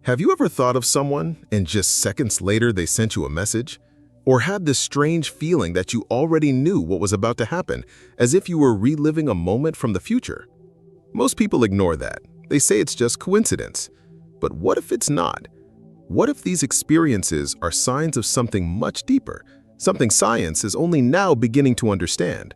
Have you ever thought of someone and just seconds later they sent you a message? Or had this strange feeling that you already knew what was about to happen, as if you were reliving a moment from the future? Most people ignore that. They say it's just coincidence. But what if it's not? What if these experiences are signs of something much deeper, something science is only now beginning to understand?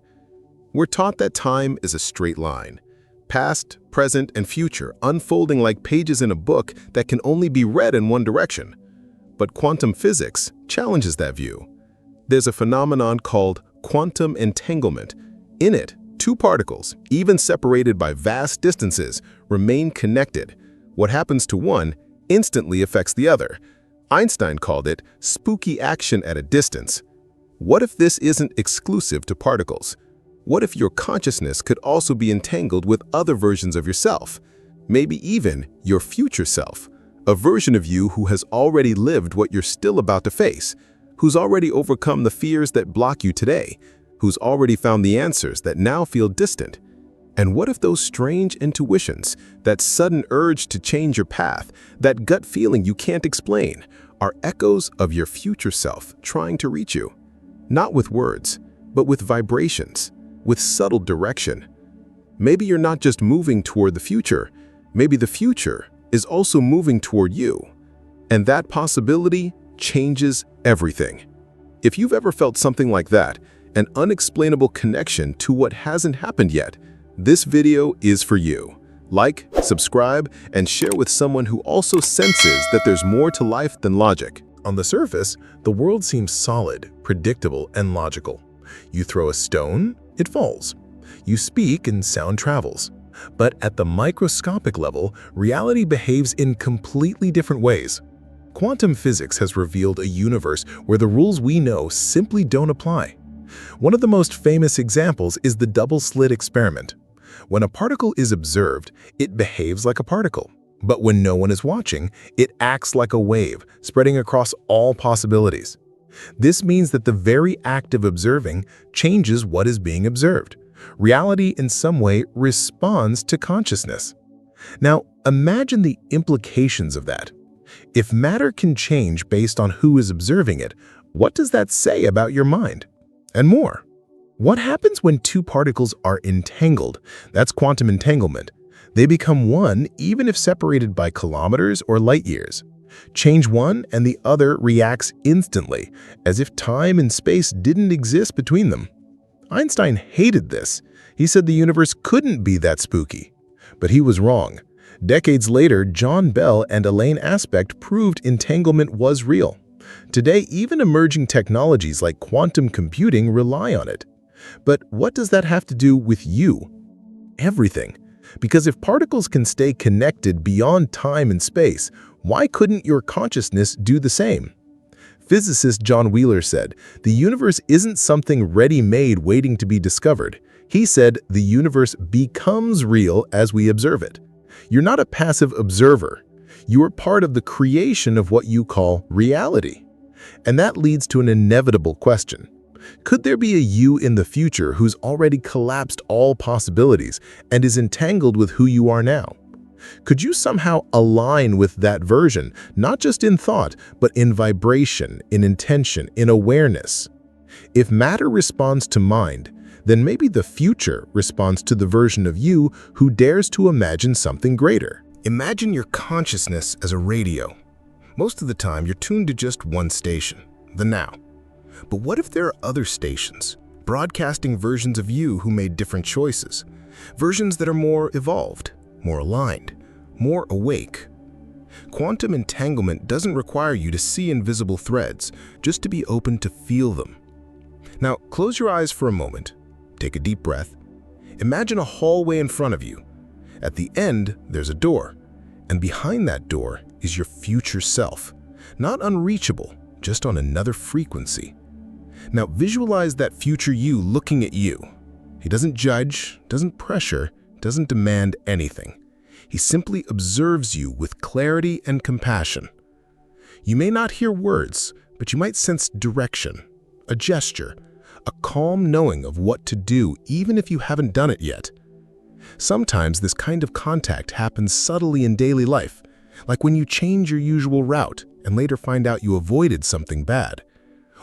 We're taught that time is a straight line. Past, present, and future unfolding like pages in a book that can only be read in one direction. But quantum physics challenges that view. There's a phenomenon called quantum entanglement. In it, two particles, even separated by vast distances, remain connected. What happens to one instantly affects the other. Einstein called it spooky action at a distance. What if this isn't exclusive to particles? What if your consciousness could also be entangled with other versions of yourself? Maybe even your future self, a version of you who has already lived what you're still about to face, who's already overcome the fears that block you today, who's already found the answers that now feel distant. And what if those strange intuitions, that sudden urge to change your path, that gut feeling you can't explain, are echoes of your future self trying to reach you? Not with words, but with vibrations, with subtle direction. Maybe you're not just moving toward the future, maybe the future is also moving toward you. And that possibility changes everything. If you've ever felt something like that, an unexplainable connection to what hasn't happened yet, this video is for you. Like, subscribe, and share with someone who also senses that there's more to life than logic. On the surface, the world seems solid, predictable, and logical. You throw a stone, it falls. You speak and sound travels. But at the microscopic level, reality behaves in completely different ways. Quantum physics has revealed a universe where the rules we know simply don't apply. One of the most famous examples is the double-slit experiment. When a particle is observed, it behaves like a particle. But when no one is watching, it acts like a wave, spreading across all possibilities. This means that the very act of observing changes what is being observed. Reality in some way responds to consciousness. Now, imagine the implications of that. If matter can change based on who is observing it, what does that say about your mind? And more. What happens when two particles are entangled? That's quantum entanglement. They become one even if separated by kilometers or light years. Change one and the other reacts instantly, as if time and space didn't exist between them. Einstein hated this. He said the universe couldn't be that spooky. But he was wrong. Decades later, John Bell and Elaine Aspect proved entanglement was real. Today, even emerging technologies like quantum computing rely on it. But what does that have to do with you? Everything. Because if particles can stay connected beyond time and space, why couldn't your consciousness do the same? Physicist John Wheeler said, "The universe isn't something ready-made waiting to be discovered." He said, "The universe becomes real as we observe it." You're not a passive observer. You are part of the creation of what you call reality. And that leads to an inevitable question. Could there be a you in the future who's already collapsed all possibilities and is entangled with who you are now? Could you somehow align with that version, not just in thought, but in vibration, in intention, in awareness? If matter responds to mind, then maybe the future responds to the version of you who dares to imagine something greater. Imagine your consciousness as a radio. Most of the time, you're tuned to just one station, the now. But what if there are other stations, broadcasting versions of you who made different choices, versions that are more evolved, more aligned, more awake? Quantum entanglement doesn't require you to see invisible threads, just to be open to feel them. Now, close your eyes for a moment. Take a deep breath. Imagine a hallway in front of you. At the end, there's a door, and behind that door is your future self. Not unreachable, just on another frequency. Now visualize that future you looking at you. He doesn't judge, doesn't pressure, doesn't demand anything. He simply observes you with clarity and compassion. You may not hear words, but you might sense direction, a gesture, a calm knowing of what to do even if you haven't done it yet. Sometimes this kind of contact happens subtly in daily life, Like when you change your usual route and later find out you avoided something bad.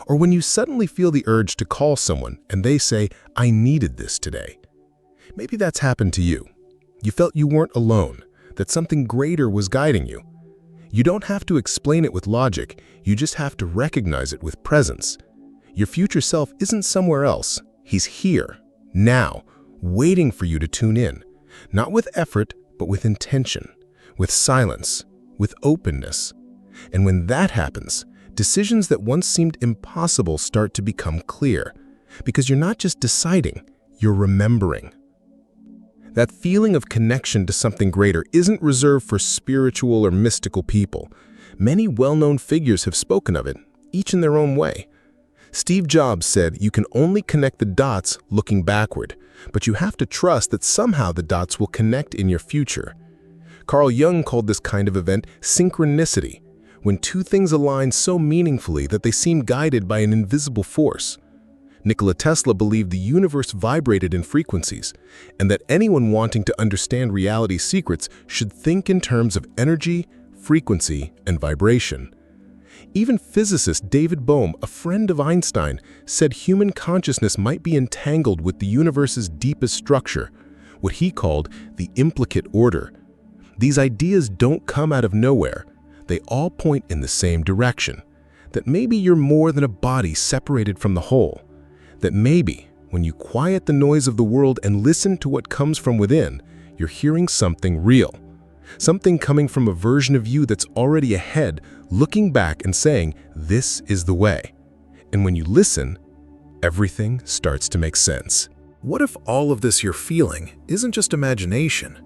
Or when you suddenly feel the urge to call someone and they say, "I needed this today." Maybe that's happened to you. You felt you weren't alone, that something greater was guiding you. You don't have to explain it with logic, you just have to recognize it with presence. Your future self isn't somewhere else. He's here, now, waiting for you to tune in. Not with effort, but with intention, with silence, with openness. And when that happens, decisions that once seemed impossible start to become clear. Because you're not just deciding, you're remembering. That feeling of connection to something greater isn't reserved for spiritual or mystical people. Many well-known figures have spoken of it, each in their own way. Steve Jobs said you can only connect the dots looking backward, but you have to trust that somehow the dots will connect in your future. Carl Jung called this kind of event synchronicity, when two things align so meaningfully that they seem guided by an invisible force. Nikola Tesla believed the universe vibrated in frequencies, and that anyone wanting to understand reality's secrets should think in terms of energy, frequency, and vibration. Even physicist David Bohm, a friend of Einstein, said human consciousness might be entangled with the universe's deepest structure, what he called the implicate order. These ideas don't come out of nowhere. They all point in the same direction, that maybe you're more than a body separated from the whole. That maybe, when you quiet the noise of the world and listen to what comes from within, you're hearing something real. Something coming from a version of you that's already ahead, looking back and saying, "This is the way." And when you listen, everything starts to make sense. What if all of this you're feeling isn't just imagination?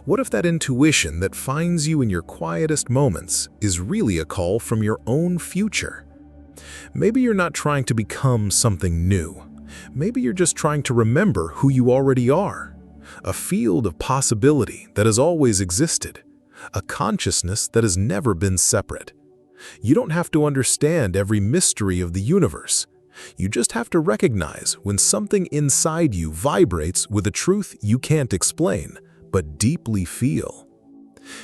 What if that intuition that finds you in your quietest moments is really a call from your own future? Maybe you're not trying to become something new. Maybe you're just trying to remember who you already are. A field of possibility that has always existed. A consciousness that has never been separate. You don't have to understand every mystery of the universe. You just have to recognize when something inside you vibrates with a truth you can't explain, but deeply feel.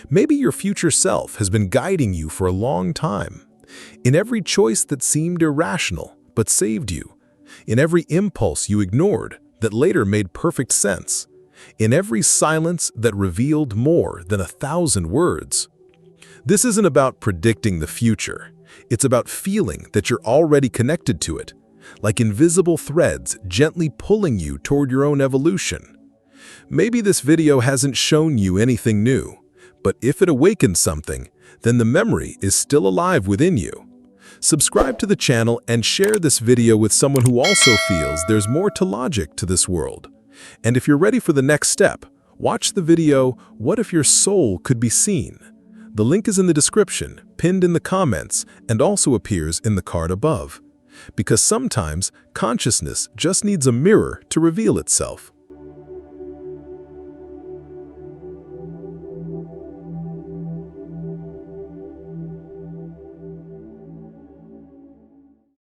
Maybe your future self has been guiding you for a long time. In every choice that seemed irrational, but saved you. In every impulse you ignored that later made perfect sense. In every silence that revealed more than 1,000 words. This isn't about predicting the future. It's about feeling that you're already connected to it, like invisible threads gently pulling you toward your own evolution. Maybe this video hasn't shown you anything new, but if it awakens something, then the memory is still alive within you. Subscribe to the channel and share this video with someone who also feels there's more to logic to this world. And if you're ready for the next step, watch the video, "What if your soul could be seen?" The link is in the description, pinned in the comments, and also appears in the card above. Because sometimes consciousness just needs a mirror to reveal itself.